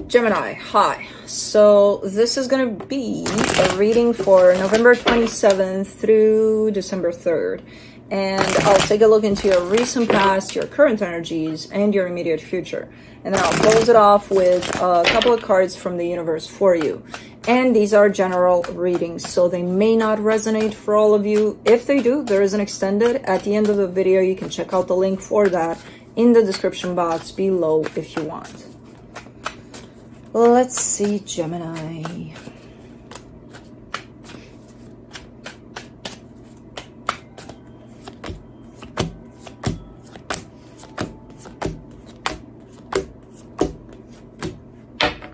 Gemini, hi. So this is going to be a reading for November 27th through December 3rd. And I'll take a look into your recent past, your current energies, and your immediate future. And then I'll close it off with a couple of cards from the universe for you. And these are general readings, so they may not resonate for all of you. If they do, there is an extended at the end of the video. You can check out the link for that in the description box below if you want. Let's see, Gemini.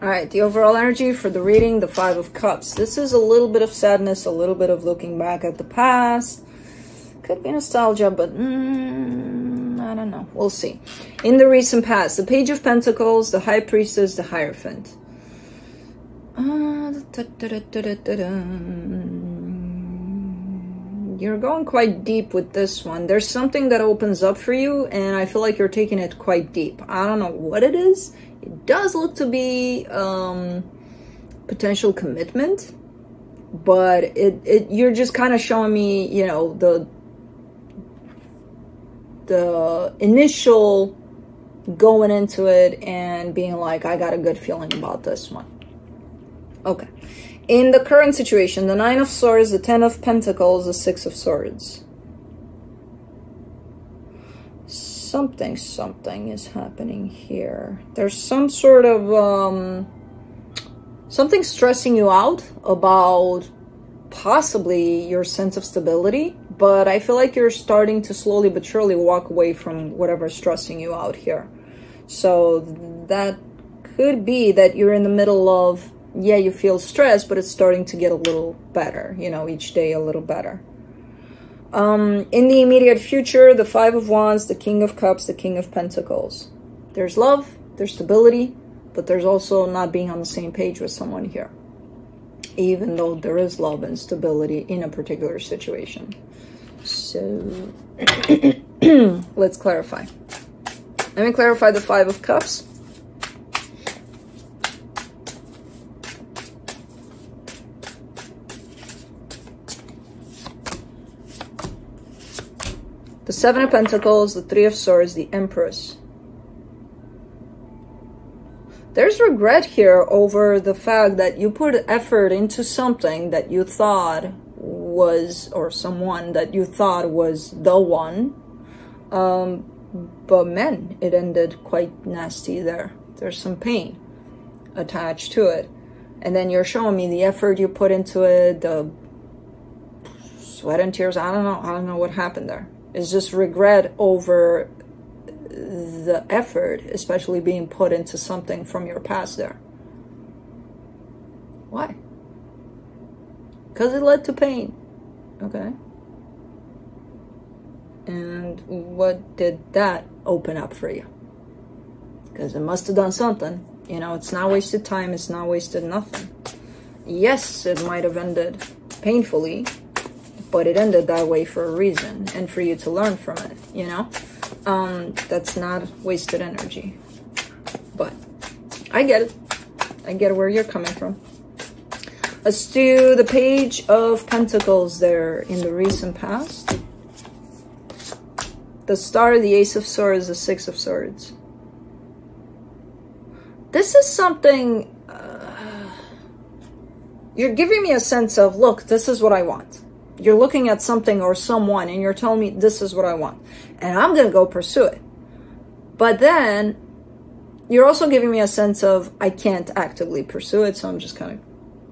All right, the overall energy for the reading, the Five of Cups. This is a little bit of sadness, a little bit of looking back at the past. Could be nostalgia, but I don't know. We'll see. In the recent past, the Page of Pentacles, the High Priestess, the Hierophant. You're going quite deep with this one. There's something that opens up for you, and I feel like you're taking it quite deep. I don't know what it is. It does look to be potential commitment, but you're just kind of showing me, you know, the initial going into it and being like, I got a good feeling about this one. Okay. In the current situation, the Nine of Swords, the Ten of Pentacles, the Six of Swords. Something is happening here. There's some sort of something stressing you out about possibly your sense of stability, but I feel like you're starting to slowly but surely walk away from whatever's stressing you out here. So that could be that you're in the middle of, yeah, you feel stressed, but it's starting to get a little better, you know, each day a little better. In the immediate future, the Five of Wands, the King of Cups, the King of Pentacles. There's love, there's stability, but there's also not being on the same page with someone here, even though there is love and stability in a particular situation. So let's clarify. Let me clarify the Five of Cups. The Seven of Pentacles, the Three of Swords, the Empress. There's regret here over the fact that you put effort into something that you thought was, or someone that you thought was the one. But man, it ended quite nasty there. There's some pain attached to it. And then you're showing me the effort you put into it, the sweat and tears. I don't know what happened there. It's just regret over the effort, especially being put into something from your past there. Why? Because it led to pain. Okay. And what did that open up for you? Because it must have done something. You know, it's not wasted time. It's not wasted nothing. Yes, it might have ended painfully, but it ended that way for a reason and for you to learn from it, you know? That's not wasted energy. But I get it. I get where you're coming from. Let's do the Page of Pentacles there in the recent past. The Star, the Ace of Swords, the Six of Swords. This is something... you're giving me a sense of, look, this is what I want. You're looking at something or someone and you're telling me this is what I want. And I'm going to go pursue it. But then you're also giving me a sense of I can't actively pursue it. So I'm just kind of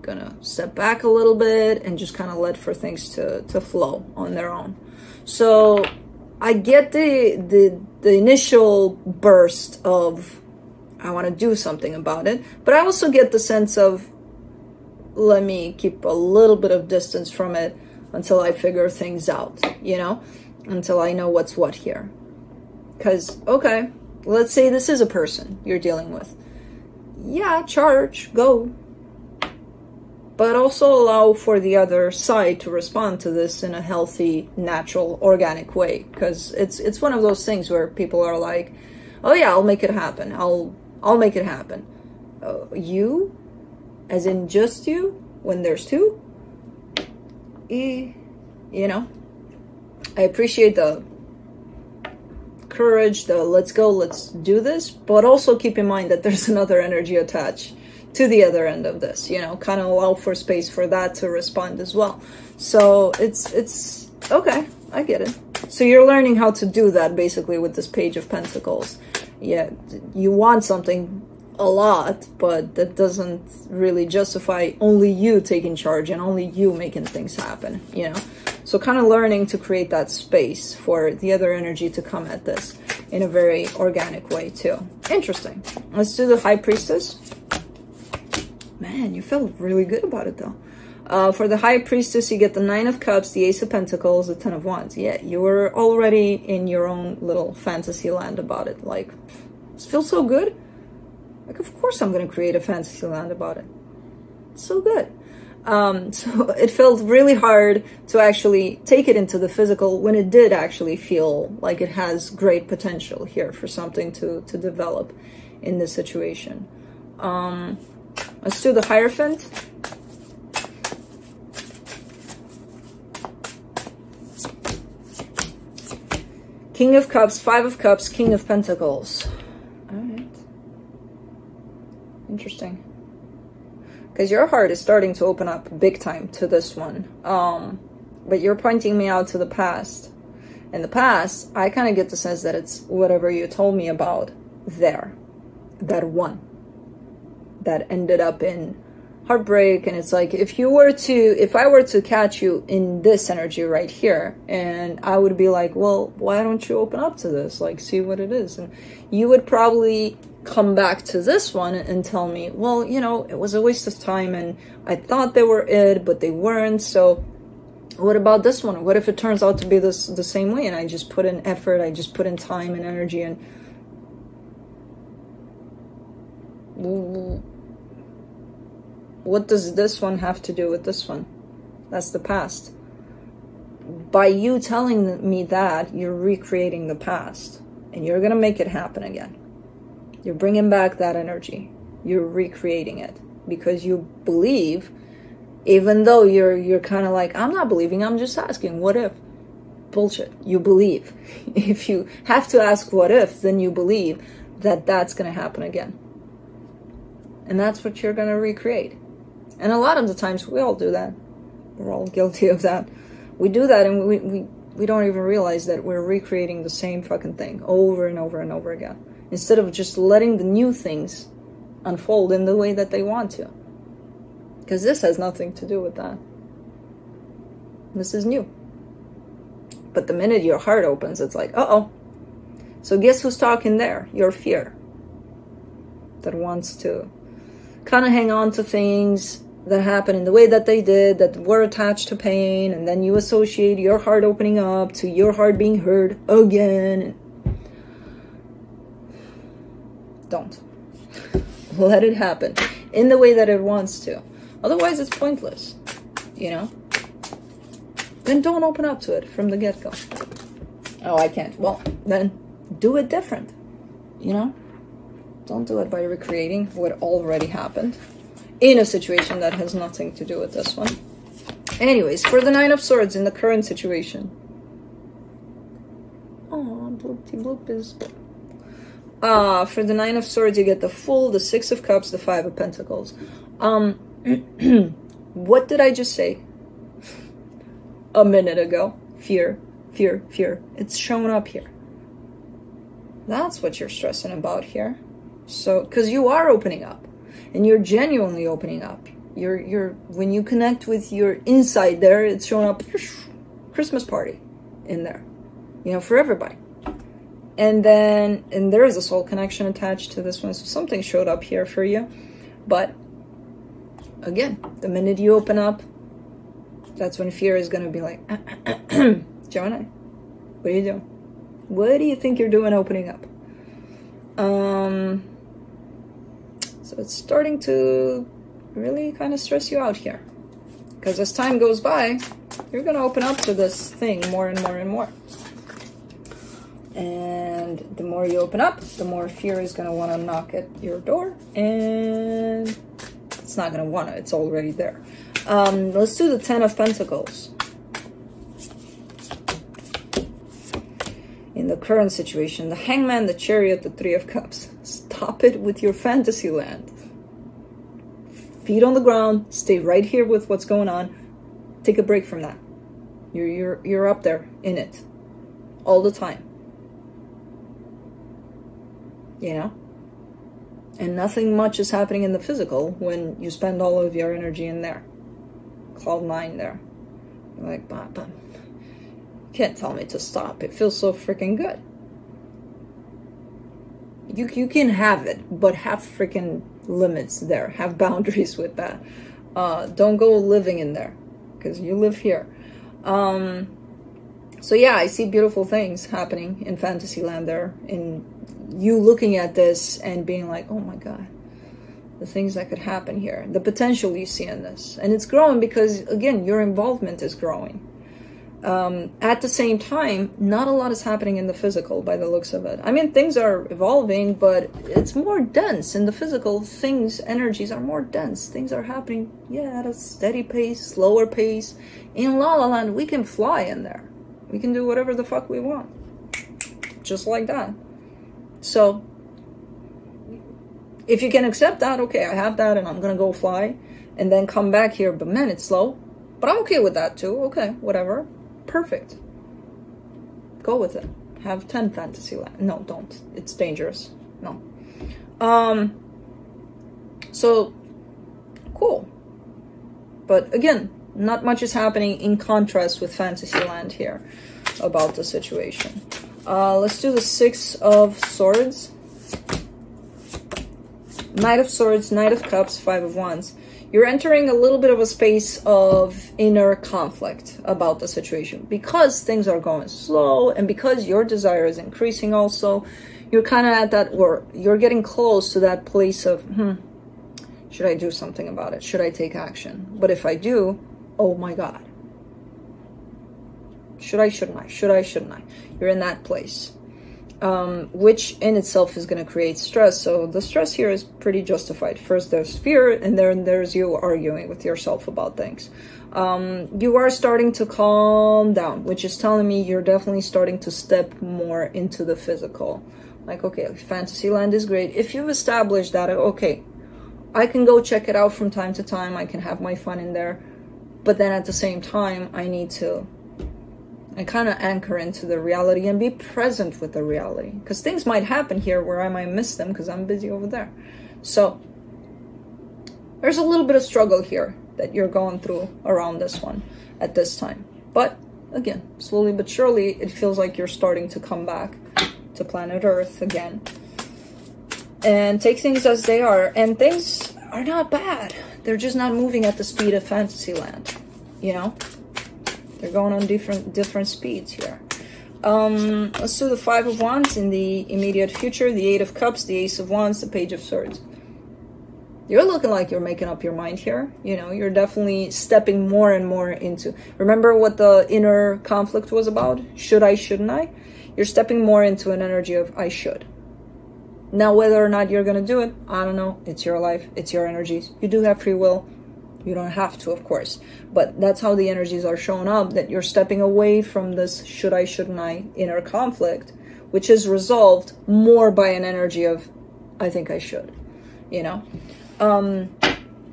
going to step back a little bit and just kind of let for things to flow on their own. So I get the initial burst of I want to do something about it. But I also get the sense of let me keep a little bit of distance from it until I figure things out, you know, until I know what's what here. Because, okay, let's say this is a person you're dealing with. Yeah, charge, go. But also allow for the other side to respond to this in a healthy, natural, organic way. Because it's one of those things where people are like, oh yeah, I'll make it happen. I'll make it happen. you, as in just you, when there's two. You know, I appreciate the courage, the let's go, let's do this, but also keep in mind that there's another energy attached to the other end of this, you know, kind of allow for space for that to respond as well. So it's okay, I get it. So you're learning how to do that basically with this Page of Pentacles. Yeah, you want something a lot, but that doesn't really justify only you taking charge and only you making things happen, you know. So kind of learning to create that space for the other energy to come at this in a very organic way too. Interesting. Let's do the High Priestess. Man, you felt really good about it though. For the High Priestess, you get the Nine of Cups, the Ace of Pentacles, the Ten of Wands. Yeah, you were already in your own little fantasy land about it. Like, this feels so good. Like, of course I'm going to create a fantasy land about it. It's so good. So it felt really hard to actually take it into the physical when it did actually feel like it has great potential here for something to develop in this situation. Let's do the Hierophant. King of Cups, Five of Cups, King of Pentacles. All right. Interesting. Because your heart is starting to open up big time to this one. But you're pointing me out to the past. In the past, I kind of get the sense that it's whatever you told me about there. That one. That ended up in heartbreak. And it's like, if I were to catch you in this energy right here, and I would be like, well, why don't you open up to this? Like, see what it is. And you would probably come back to this one and tell me, well, you know, it was a waste of time and I thought they were it, but they weren't. So what about this one? What if it turns out to be the same way and I just put in effort, I just put in time and energy, and what does this one have to do with this one? That's the past. By you telling me that, you're recreating the past and you're going to make it happen again. You're bringing back that energy. You're recreating it because you believe, even though you're kind of like, I'm not believing, I'm just asking, what if? Bullshit. You believe. If you have to ask what if, then you believe that that's going to happen again. And that's what you're going to recreate. And a lot of the times we all do that. We're all guilty of that. We do that and we don't even realize that we're recreating the same fucking thing over and over and over again. Instead of just letting the new things unfold in the way that they want to. Because this has nothing to do with that. This is new. But the minute your heart opens, it's like, uh-oh. So guess who's talking there? Your fear. That wants to kind of hang on to things that happen in the way that they did, that were attached to pain, and then you associate your heart opening up to your heart being hurt again. Don't. Let it happen in the way that it wants to. Otherwise, it's pointless, you know? Then don't open up to it from the get-go. Oh, I can't. Well, then do it different, you know? Don't do it by recreating what already happened in a situation that has nothing to do with this one. Anyways, for the Nine of Swords in the current situation. Oh, bloopty bloop is... for the Nine of Swords, you get the Fool, the Six of Cups, the Five of Pentacles. What did I just say a minute ago? Fear, fear, fear. It's shown up here. That's what you're stressing about here. So, because you are opening up, and you're genuinely opening up. When you connect with your inside there, it's showing up. Christmas party in there, you know, for everybody. And there is a soul connection attached to this one. So something showed up here for you. But again, the minute you open up, that's when fear is going to be like, Gemini, what are you doing? What do you think you're doing opening up? So it's starting to really kind of stress you out here. Because as time goes by, you're going to open up to this thing more and more and more. And the more you open up, the more fear is going to want to knock at your door. And it's not going to want to. It's already there. Let's do the 10 of Pentacles. In the current situation, the Hangman, the Chariot, the 3 of Cups. Stop it with your fantasy land. Feet on the ground. Stay right here with what's going on. Take a break from that. You're up there in it all the time. You know? And nothing much is happening in the physical when you spend all of your energy in there. Cloud 9 there. You're like, but you can't tell me to stop. It feels so freaking good. You can have it, but have freaking limits there. Have boundaries with that. Don't go living in there, because you live here. So yeah, I see beautiful things happening in Fantasyland there. In you looking at this and being like, oh my God, the things that could happen here. The potential you see in this. And it's growing because, again, your involvement is growing. At the same time, not a lot is happening in the physical by the looks of it. I mean, things are evolving, but it's more dense. In the physical, things, energies are more dense. Things are happening, yeah, at a steady pace, slower pace. In La La Land, we can fly in there. We can do whatever the fuck we want. Just like that. So, if you can accept that, okay, I have that and I'm gonna go fly and then come back here, but man, it's slow. But I'm okay with that too. Okay, whatever. Perfect. Go with it. Have 10 Fantasyland. No, don't. It's dangerous. No. So, cool. But again, not much is happening in contrast with Fantasyland here about the situation. Let's do the 6 of Swords. Knight of Swords, Knight of Cups, 5 of Wands. You're entering a little bit of a space of inner conflict about the situation. Because things are going slow and because your desire is increasing also, you're kind of at that, or you're getting close to that place of, should I do something about it? Should I take action? But if I do, oh my God. Should I, shouldn't I? Should I, shouldn't I? You're in that place. Which in itself is going to create stress. So the stress here is pretty justified. First there's fear, and then there's you arguing with yourself about things. You are starting to calm down, which is telling me you're definitely starting to step more into the physical. Like, okay, Fantasyland is great. If you've established that, okay, I can go check it out from time to time. I can have my fun in there. But then at the same time, I need to kind of anchor into the reality and be present with the reality, because things might happen here where I might miss them because I'm busy over there. So there's a little bit of struggle here that you're going through around this one at this time. But again, slowly but surely, it feels like you're starting to come back to planet Earth again and take things as they are. And things are not bad. They're just not moving at the speed of Fantasyland, you know? They're going on different speeds here. Let's do the 5 of Wands in the immediate future, the 8 of Cups, the Ace of Wands, the Page of Swords. You're looking like you're making up your mind here. You know, you're definitely stepping more and more into... Remember what the inner conflict was about? Should I, shouldn't I? You're stepping more into an energy of I should. Now, whether or not you're going to do it, I don't know. It's your life. It's your energies. You do have free will. You don't have to, of course, but that's how the energies are showing up, that you're stepping away from this should I, shouldn't I inner conflict, which is resolved more by an energy of I think I should, you know,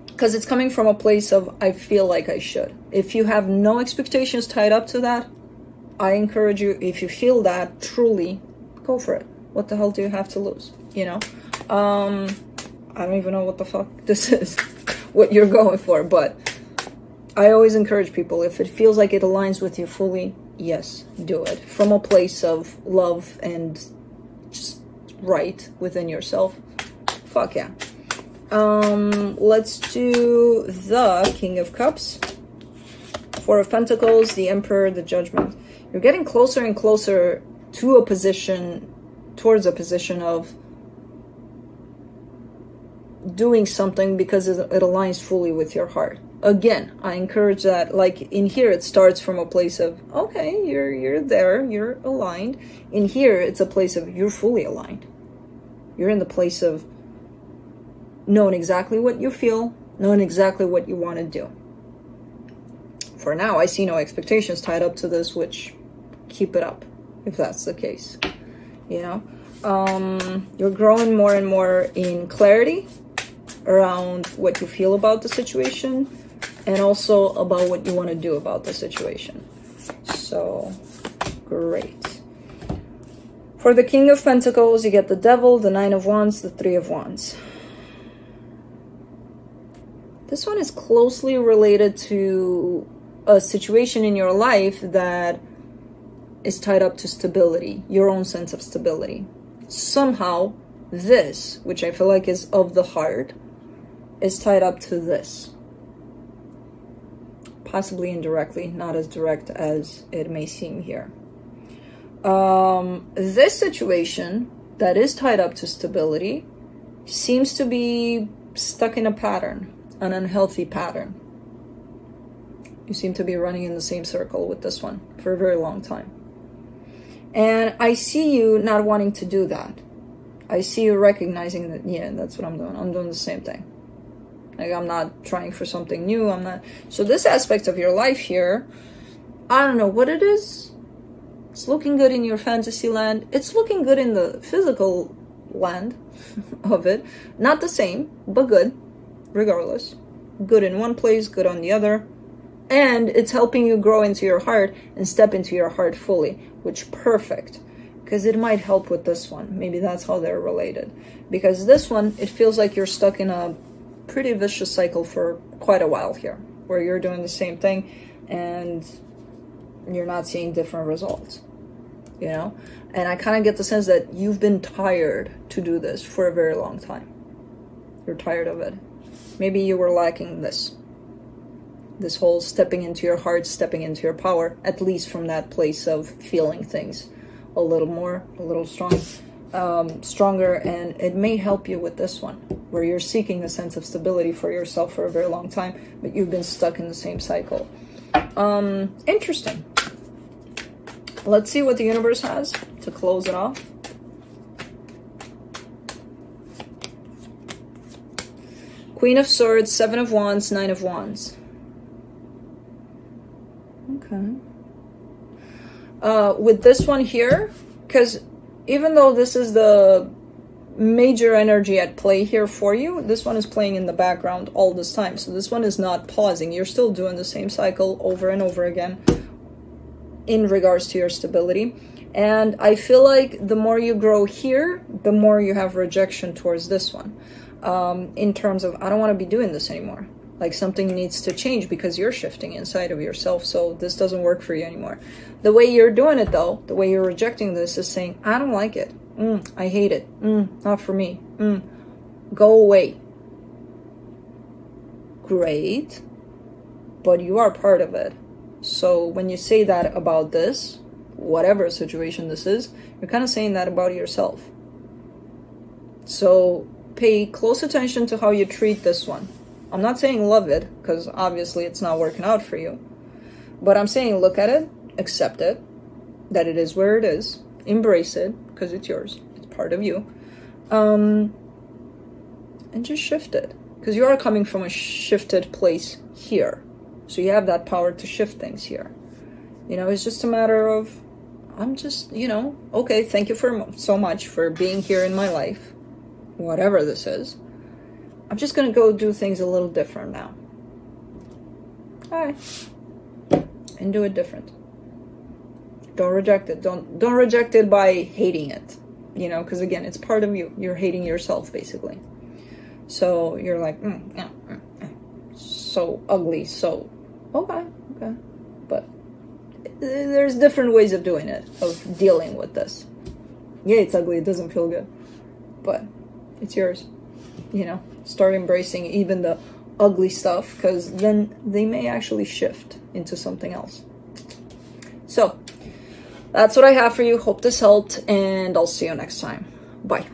because it's coming from a place of I feel like I should. If you have no expectations tied up to that, I encourage you, if you feel that truly, go for it. What the hell do you have to lose, you know? I don't even know what the fuck this is. What you're going for, but I always encourage people, if it feels like it aligns with you fully, yes, do it from a place of love and just right within yourself. Fuck yeah. Let's do the King of Cups, 4 of Pentacles, the Emperor, the Judgment. You're getting closer and closer to a position, towards a position of doing something because it aligns fully with your heart. again, I encourage that, like in here, it starts from a place of, okay, you're there, you're aligned. In here, it's a place of you're fully aligned. You're in the place of knowing exactly what you feel, knowing exactly what you want to do. For now, I see no expectations tied up to this, which keep it up, if that's the case. You know, you're growing more and more in clarity around what you feel about the situation, and also about what you want to do about the situation. So, great. For the King of Pentacles, you get the Devil, the Nine of Wands, the Three of Wands. This one is closely related to a situation in your life that is tied up to stability, your own sense of stability. Somehow, this, which I feel like is of the heart, is tied up to this. Possibly indirectly, not as direct as it may seem here. This situation that is tied up to stability seems to be stuck in a pattern, an unhealthy pattern. You seem to be running in the same circle with this one for a very long time. And I see you not wanting to do that. I see you recognizing that, yeah, that's what I'm doing. I'm doing the same thing. Like, I'm not trying for something new. I'm not. So this aspect of your life here, I don't know what it is. It's looking good in your fantasy land. It's looking good in the physical land of it. Not the same, but good, regardless. Good in one place, good on the other. And it's helping you grow into your heart and step into your heart fully, which perfect. Because it might help with this one. Maybe that's how they're related. Because this one, it feels like you're stuck in a pretty vicious cycle for quite a while here, where you're doing the same thing and you're not seeing different results, you know? And I kind of get the sense that you've been tired to do this for a very long time. You're tired of it. Maybe you were lacking this whole stepping into your heart, stepping into your power, at least from that place of feeling things a little more, a little stronger, and it may help you with this one, where you're seeking a sense of stability for yourself for a very long time, but you've been stuck in the same cycle. Interesting. Let's see what the universe has to close it off. Queen of Swords, Seven of Wands, Nine of Wands. Okay. With this one here, because even though this is the major energy at play here for you, this one is playing in the background all this time. So this one is not pausing. You're still doing the same cycle over and over again in regards to your stability. And I feel like the more you grow here, the more you have rejection towards this one. In terms of, I don't want to be doing this anymore. Like, something needs to change because you're shifting inside of yourself, so this doesn't work for you anymore. The way you're doing it, though, the way you're rejecting this is saying, I don't like it. I hate it. Not for me. Go away. Great. But you are part of it. So when you say that about this, whatever situation this is, you're kind of saying that about yourself. So pay close attention to how you treat this one. I'm not saying love it, because obviously it's not working out for you. But I'm saying look at it, accept it, that it is where it is, embrace it, because it's yours, it's part of you. And just shift it. Because you are coming from a shifted place here. So you have that power to shift things here. You know, it's just a matter of, I'm just, you know, okay, thank you so much for being here in my life. Whatever this is. I'm just going to go do things a little different now. All right. And do it different. Don't reject it. Don't reject it by hating it. You know, because again, it's part of you. You're hating yourself, basically. So you're like, so ugly, so, okay. But there's different ways of doing it, of dealing with this. Yeah, it's ugly. It doesn't feel good. But it's yours. You know, start embracing even the ugly stuff, because then they may actually shift into something else. So that's what I have for you. Hope this helped, and I'll see you next time. Bye.